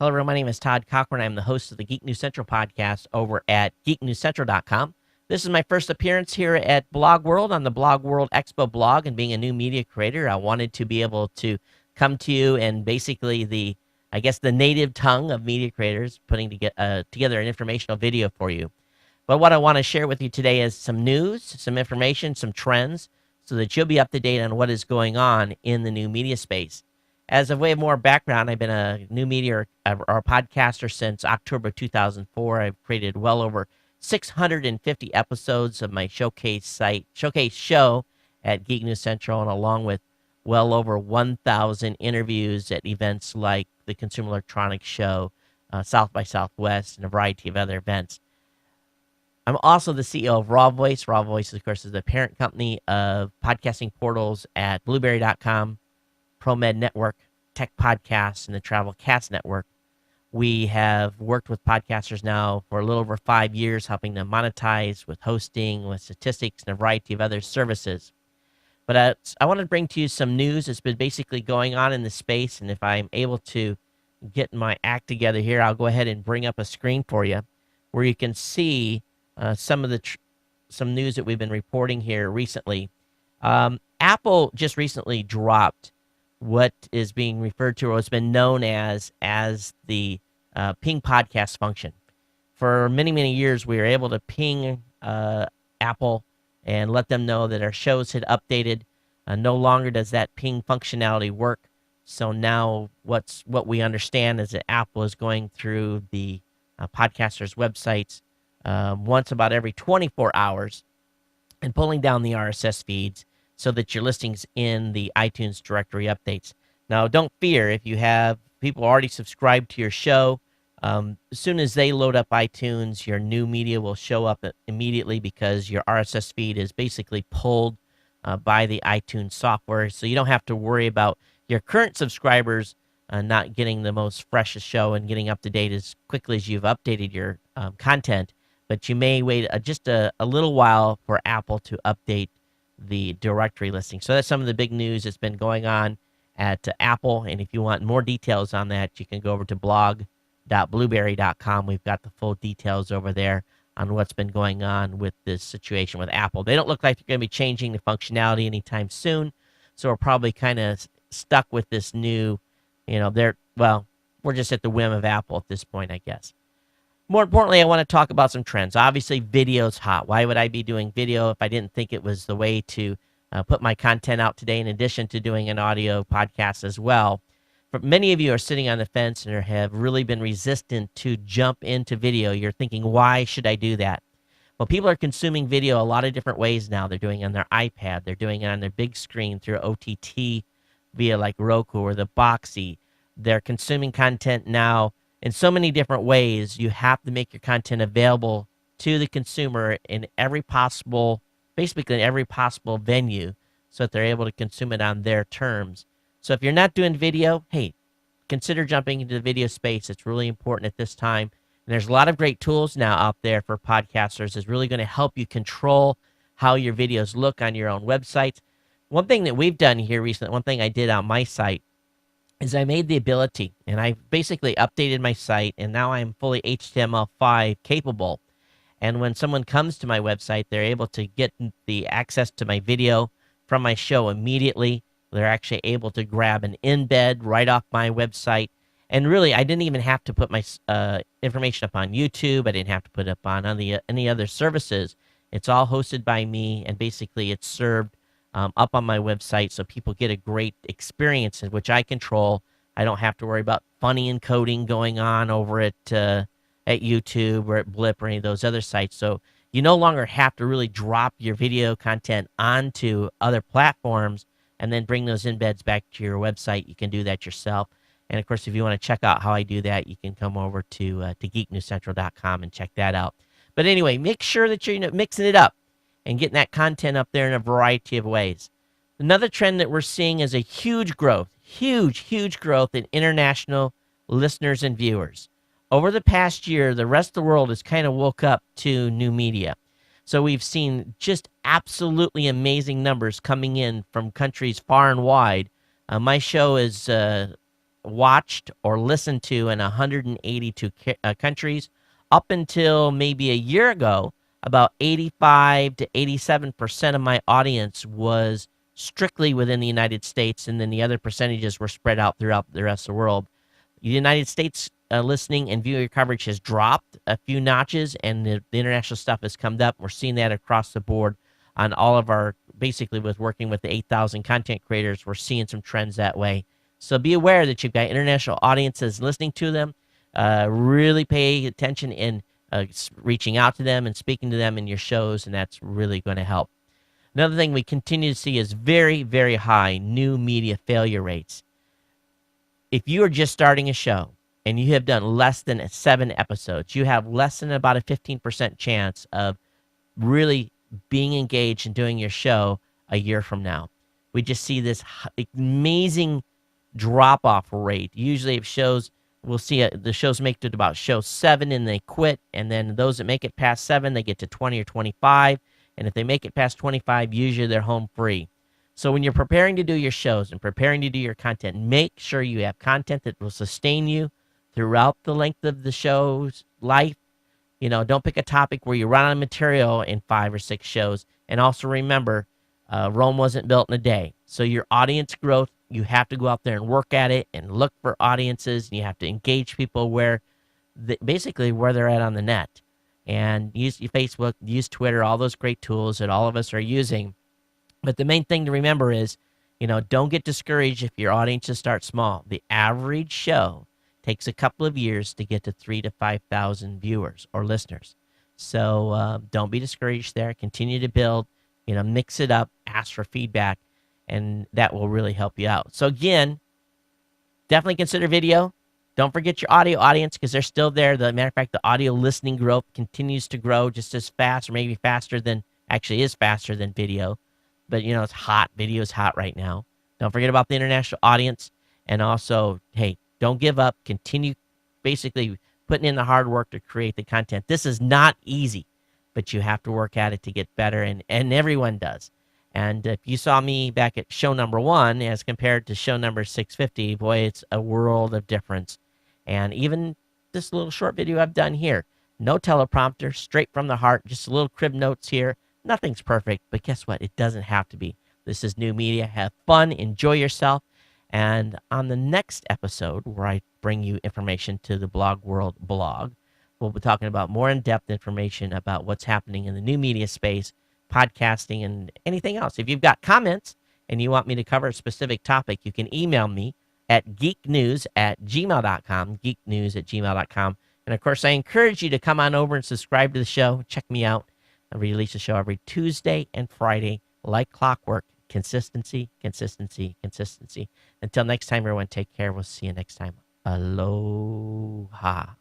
Hello, everyone. My name is Todd Cochran. I'm the host of the Geek News Central podcast over at geeknewscentral.com. This is my first appearance here at BlogWorld on the BlogWorld Expo blog, and being a new media creator, I wanted to be able to come to you and basically the native tongue of media creators, putting together an informational video for you. But what I want to share with you today is some news, some information, some trends, so that you'll be up to date on what is going on in the new media space. As a way of more background, I've been a new media or podcaster since October 2004. I've created well over 650 episodes of my showcase show at Geek News Central, and along with well over 1,000 interviews at events like the Consumer Electronics Show, South by Southwest, and a variety of other events. I'm also the CEO of Raw Voice. Raw Voice, of course, is the parent company of podcasting portals at Blueberry.com, ProMed Network, Tech Podcasts, and the Travel Cast Network. We have worked with podcasters now for a little over 5 years, helping them monetize with hosting, with statistics, and a variety of other services. But I want to bring to you some news that's been basically going on in the space, and if I'm able to get my act together here, I'll go ahead and bring up a screen for you where you can see some news that we've been reporting here recently. Apple just recently dropped what is being referred to, or has been known as the ping podcast function. For many, many years, we were able to ping Apple and let them know that our shows had updated. No longer does that ping functionality work. So now what we understand is that Apple is going through the podcasters' websites once about every 24 hours and pulling down the RSS feeds so that your listings in the iTunes directory updates. Now, don't fear if you have people already subscribed to your show. As soon as they load up iTunes, your new media will show up immediately because your RSS feed is basically pulled by the iTunes software. So you don't have to worry about your current subscribers not getting the most freshest show and getting up to date as quickly as you've updated your content. But you may wait just a little while for Apple to update the directory listing. So that's some of the big news that's been going on at Apple. And if you want more details on that, you can go over to blog.blueberry.com. We've got the full details over there on what's been going on with this situation with Apple. They don't look like they're going to be changing the functionality anytime soon. So we're probably kind of stuck with this new, we're just at the whim of Apple at this point, I guess. More importantly, I want to talk about some trends. Obviously, video's hot. Why would I be doing video if I didn't think it was the way to put my content out today, in addition to doing an audio podcast as well? But many of you are sitting on the fence and have really been resistant to jump into video. You're thinking, why should I do that? Well, people are consuming video a lot of different ways now. They're doing it on their iPad. They're doing it on their big screen through OTT via like Roku or the Boxy. They're consuming content now in so many different ways. You have to make your content available to the consumer in every possible venue so that they're able to consume it on their terms. So if you're not doing video, hey, consider jumping into the video space. It's really important at this time. And there's a lot of great tools now out there for podcasters. It's really going to help you control how your videos look on your own websites. One thing that we've done here recently, one thing I did on my site, is I made the ability, and I basically updated my site, and now I'm fully HTML5 capable. And when someone comes to my website, they're able to get the access to my video from my show immediately. They're actually able to grab an embed right off my website. And really, I didn't even have to put my information up on YouTube. I didn't have to put it up on any other services. It's all hosted by me, and basically it's served up on my website so people get a great experience in which I control. I don't have to worry about funny encoding going on over at YouTube or at Blip or any of those other sites. So you no longer have to really drop your video content onto other platforms and then bring those embeds back to your website. You can do that yourself. And of course, if you want to check out how I do that, you can come over to geeknewscentral.com and check that out. But anyway, make sure that you're mixing it up and getting that content up there in a variety of ways. Another trend that we're seeing is a huge growth in international listeners and viewers. Over the past year, the rest of the world has kind of woke up to new media. So we've seen just absolutely amazing numbers coming in from countries far and wide. My show is watched or listened to in 182 countries. Up until maybe a year ago, about 85 to 87% of my audience was strictly within the United States, and then the other percentages were spread out throughout the rest of the world. The United States listening and viewer coverage has dropped a few notches, and the international stuff has come up. We're seeing that across the board on all of our, basically with working with the 8,000 content creators, we're seeing some trends that way. So be aware that you've got international audiences listening to them. Really pay attention in reaching out to them and speaking to them in your shows, and that's really going to help. Another thing we continue to see is very, very high new media failure rates. If you are just starting a show and you have done less than 7 episodes, you have less than about a 15% chance of really being engaged and doing your show a year from now. We just see this amazing drop off rate. Usually, if shows, we'll see the shows make it to about show 7 and they quit. And then those that make it past 7, they get to 20 or 25. And if they make it past 25, usually they're home free. So when you're preparing to do your shows and preparing to do your content, make sure you have content that will sustain you throughout the length of the show's life. Don't pick a topic where you run out of material in 5 or 6 shows. And also remember, Rome wasn't built in a day. So your audience growth, you have to go out there and work at it and look for audiences. And you have to engage people basically where they're at on the net. And use your Facebook, use Twitter, all those great tools that all of us are using. But the main thing to remember is, don't get discouraged if your audiences start small. The average show takes a couple of years to get to 3,000 to 5,000 viewers or listeners. So don't be discouraged there. Continue to build, mix it up, ask for feedback, and that will really help you out. So again, definitely consider video. Don't forget your audio audience because they're still there. The matter of fact, the audio listening growth continues to grow just as fast or maybe faster than, actually is faster than video. But, it's hot. Video is hot right now. Don't forget about the international audience. And also, hey, don't give up. Continue basically putting in the hard work to create the content. This is not easy, but you have to work at it to get better, and everyone does. And if you saw me back at show number 1 as compared to show number 650, boy, it's a world of difference. And even this little short video I've done here, no teleprompter, straight from the heart, just a little crib notes here. Nothing's perfect, but guess what? It doesn't have to be. This is new media. Have fun. Enjoy yourself. And on the next episode, where I bring you information to the BlogWorld blog, we'll be talking about more in-depth information about what's happening in the new media space, podcasting, and anything else. If you've got comments and you want me to cover a specific topic, you can email me at geeknews@gmail.com, geeknews@gmail.com. And, of course, I encourage you to come on over and subscribe to the show. Check me out. I release a show every Tuesday and Friday, like clockwork. Consistency, consistency, consistency. Until next time, everyone, take care. We'll see you next time. Aloha.